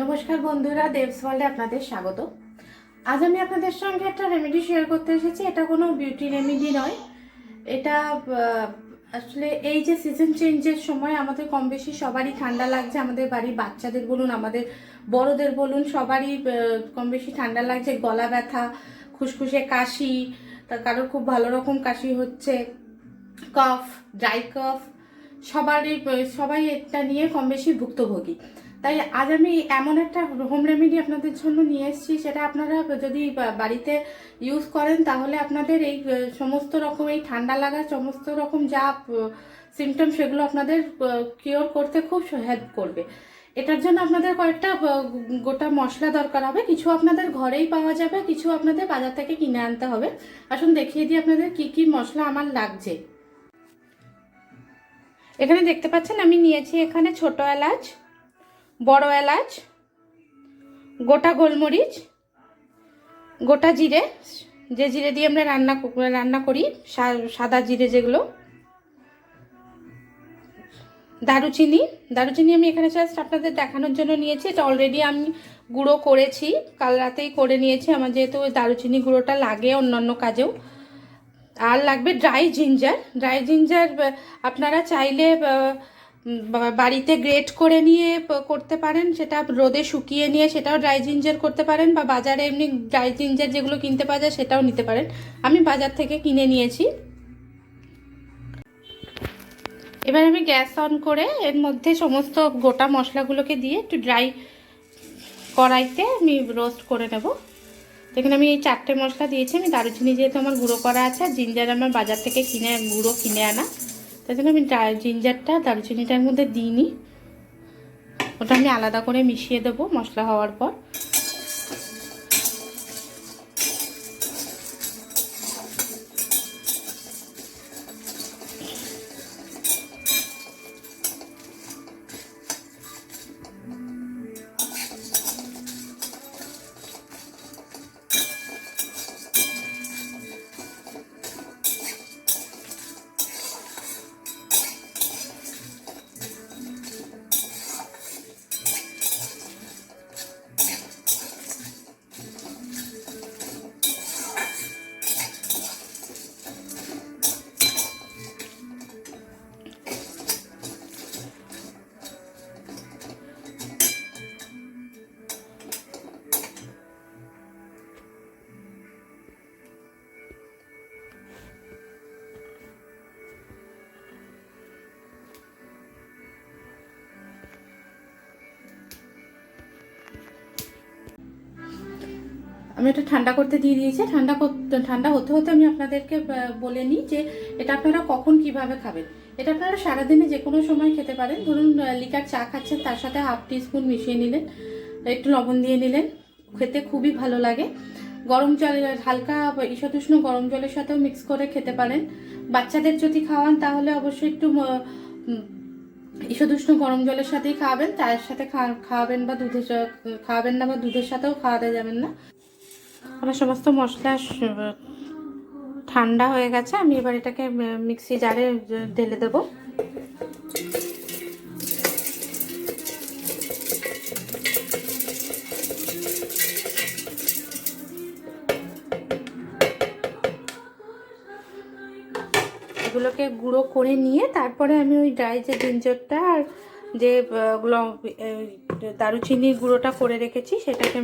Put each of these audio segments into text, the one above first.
নমস্কার বন্ধুরা, দেবস ওয়ার্ল্ডে আপনাদের স্বাগত। আজ আমি আপনাদের সঙ্গে একটা রেমেডি শেয়ার করতে এসেছি। এটা কোনো বিউটি রেমেডি নয়। এটা আসলে এই যে সিজন চেঞ্জের সময় আমাদের কম বেশি সবারই ঠান্ডা লাগছে। আমাদের বাড়ির বাচ্চাদের বলুন, আমাদের বড়দের বলুন, সবারই কম বেশি ঠান্ডা লাগছে। গলা ব্যথা, খুসখুসে কাশি, তার কারোর খুব ভালো রকম কাশি হচ্ছে, কফ, ড্রাই কফ, সবাই এটা নিয়ে কম বেশি ভুক্তভোগী। তাই আজ আমি এমন একটা হোম রেমেডি আপনাদের জন্য নিয়ে এসেছি। সেটা আপনারা যদি বাড়িতে ইউজ করেন তাহলে আপনাদের এই সমস্ত রকম এই ঠান্ডা লাগার সমস্ত রকম যা সিমটম সেগুলো আপনাদের কিওর করতে খুব হেল্প করবে। এটার জন্য আপনাদের কয়েকটা গোটা মশলা দরকার হবে। কিছু আপনাদের ঘরেই পাওয়া যাবে, কিছু আপনাদের বাজার থেকে কিনে আনতে হবে। আসুন দেখিয়ে দিই আপনাদের কি কি মশলা আমার লাগছে। এখানে দেখতে পাচ্ছেন আমি নিয়েছি এখানে ছোট এলাচ, বড় এলাচ, গোটা গোলমরিচ, গোটা জিরে, যে জিরে দিয়ে আমরা রান্না করি, সাদা জিরে যেগুলো, দারুচিনি আমি এখানে জাস্ট আপনাদের দেখানোর জন্য নিয়েছি। এটা অলরেডি আমি গুঁড়ো করেছি, কাল রাতেই করে নিয়েছি। আমার যেহেতু ওই দারুচিনি গুঁড়োটা লাগে অন্যান্য কাজেও। আর লাগবে ড্রাই জিঞ্জার। আপনারা চাইলে বাড়িতে গ্রেট করে নিয়ে করতে পারেন, সেটা রোদে শুকিয়ে নিয়ে সেটাও ড্রাই জিঞ্জার করতে পারেন, বা বাজারে এমনি ড্রাই জিঞ্জার যেগুলো কিনতে পাওয়া যায় সেটাও নিতে পারেন। আমি বাজার থেকে কিনে নিয়েছি। এবার আমি গ্যাস অন করে এর মধ্যে সমস্ত গোটা মশলাগুলোকে দিয়ে একটু ড্রাই কড়াইতে আমি রোস্ট করে নেব। এখানে আমি এই 4টে মশলা দিয়েছি। আমি দারুচিনি যেহেতু আমার গুঁড়ো করা আছে, আর জিঞ্জার আমার বাজার থেকে গুঁড়ো কিনে আনা, তাই জন্য আমি জিঞ্জারটা দারুচিনিটার মধ্যে দিইনি। ওটা আমি আলাদা করে মিশিয়ে দেবো মশলা হওয়ার পর। আমি এটা ঠান্ডা করতে দিয়ে দিয়েছি। ঠান্ডা হতে হতে আমি আপনাদেরকে বলে নিই যে এটা আপনারা কখন কিভাবে খাবেন। এটা আপনারা সারাদিনে যে কোনো সময় খেতে পারেন। ধরুন লিকার চা খাচ্ছেন, তার সাথে হাফ টিস্পুন মিশিয়ে নিলেন, একটু লবণ দিয়ে নিলেন, খেতে খুবই ভালো লাগে। গরম জল, হালকা ঈষদুষ্ণ গরম জলের সাথেও মিক্স করে খেতে পারেন। বাচ্চাদের যদি খাওয়ান তাহলে অবশ্যই একটু ঈষদুষ্ণ গরম জলের সাথেই খাওয়াবেন, চায়ের সাথে খাওয়াবেন বা খাওয়াবেন না, বা দুধের সাথেও খাওয়াতে যাবেন না। আমার সমস্ত মশলা ঠান্ডা হয়ে গেছে। আমি এবার এটাকে মিক্সি জারে ঢেলে দেবো। এগুলোকে গুঁড়ো করে নিয়ে তারপরে আমি ওই ড্রাই যে জিঞ্জারটা আর যে দারুচিনির গুঁড়োটা করে রেখেছি সেটাকে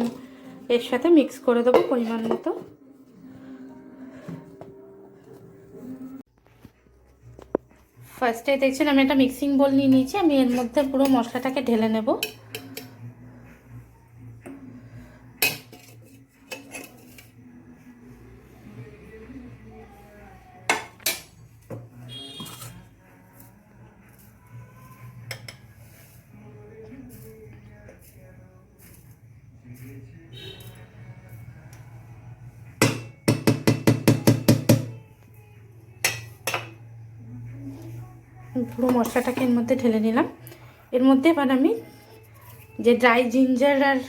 এর সাথে মিক্স করে দেবো পরিমাণ মতো। ফার্স্টে দেখছেন আমি একটা মিক্সিং বোল নিয়ে নিয়েছি। আমি এর মধ্যে পুরো মশলাটাকে ঢেলে নেব। পুরো মশলাটাকে এর মধ্যে ঢেলে নিলাম। এর মধ্যে এবার আমি যে ড্রাই জিঞ্জার আর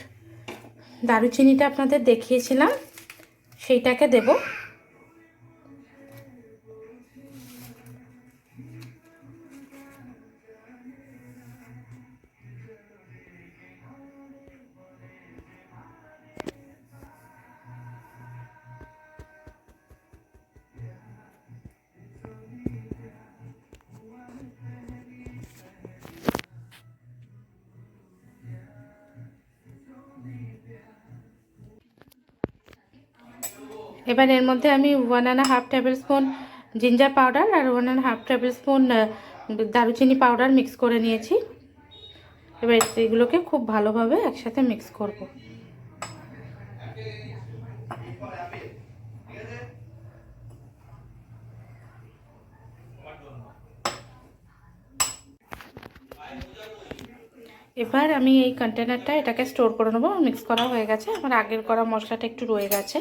দারুচিনিটা আপনাদের দেখিয়েছিলাম সেইটাকে দেব। এবার এর মধ্যে আমি 1.5 টেবিল স্পুন জিঞ্জার পাউডার আর 1.5 টেবিল স্পুন দারুচিনি পাউডার মিক্স করে নিয়েছি। এবার এগুলোকে খুব ভালোভাবে একসাথে মিক্স করব। এবার আমি এই কন্টেনারটা এটাকে স্টোর করে নেবো। মিক্স করা হয়ে গেছে, আমার আগের করা মশলাটা একটু রয়ে গেছে।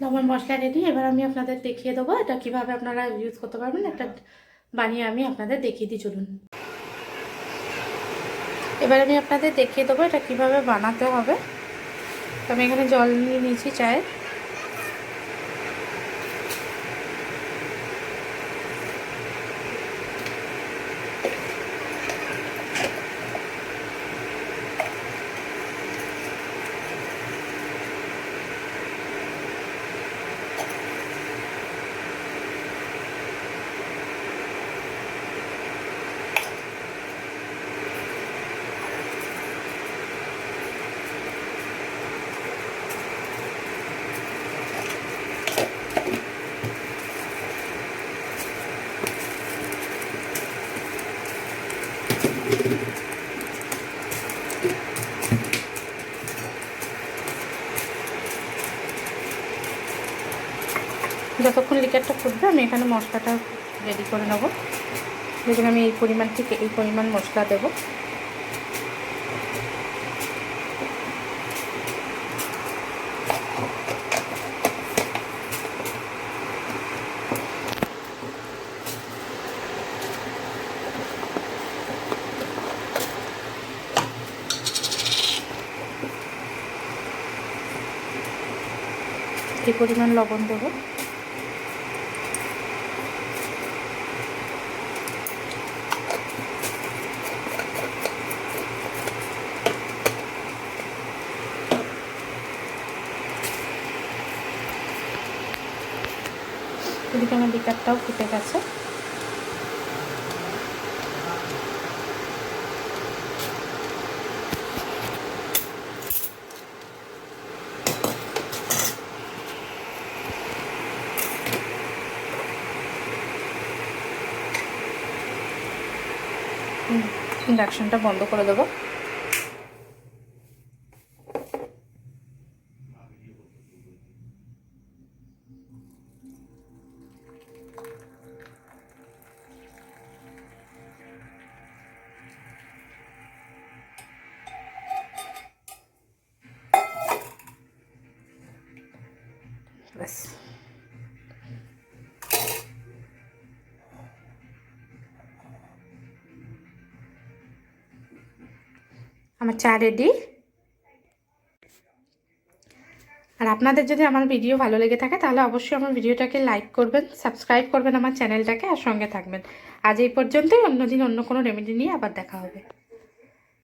আমার মশলা রেডি। এবার আমি আপনাদের দেখিয়ে দেবো এটা কিভাবে আপনারা ইউজ করতে পারবেন। একটা বানিয়ে আমি আপনাদের দেখিয়ে দিই, চলুন। এবার আমি আপনাদের দেখিয়ে দেবো এটা কিভাবে বানাতে হবে। আমি এখানে জল নিয়ে নিয়েছি চায়ের। যতক্ষণ লিকারটা ফুটবে আমি এখানে মশলাটা রেডি করে নেব। দেখুন আমি এই পরিমাণ থেকে এই পরিমাণ মশলা দেব। এই পরিমাণ লবণ দেবো। এদিকে আমার লিকারটাও ফুটে গেছে। ইন্ডাকশনটা বন্ধ করে দেবো। ব্যাস, আমার চা রেডি। আর আপনাদের যদি আমার ভিডিও ভালো লেগে থাকে তাহলে অবশ্যই আমার ভিডিওটাকে লাইক করবেন, সাবস্ক্রাইব করবেন আমার চ্যানেলটাকে, আর সঙ্গে থাকবেন। আজ এই পর্যন্তই। অন্যদিন অন্য কোনো রেমেডি নিয়ে আবার দেখা হবে।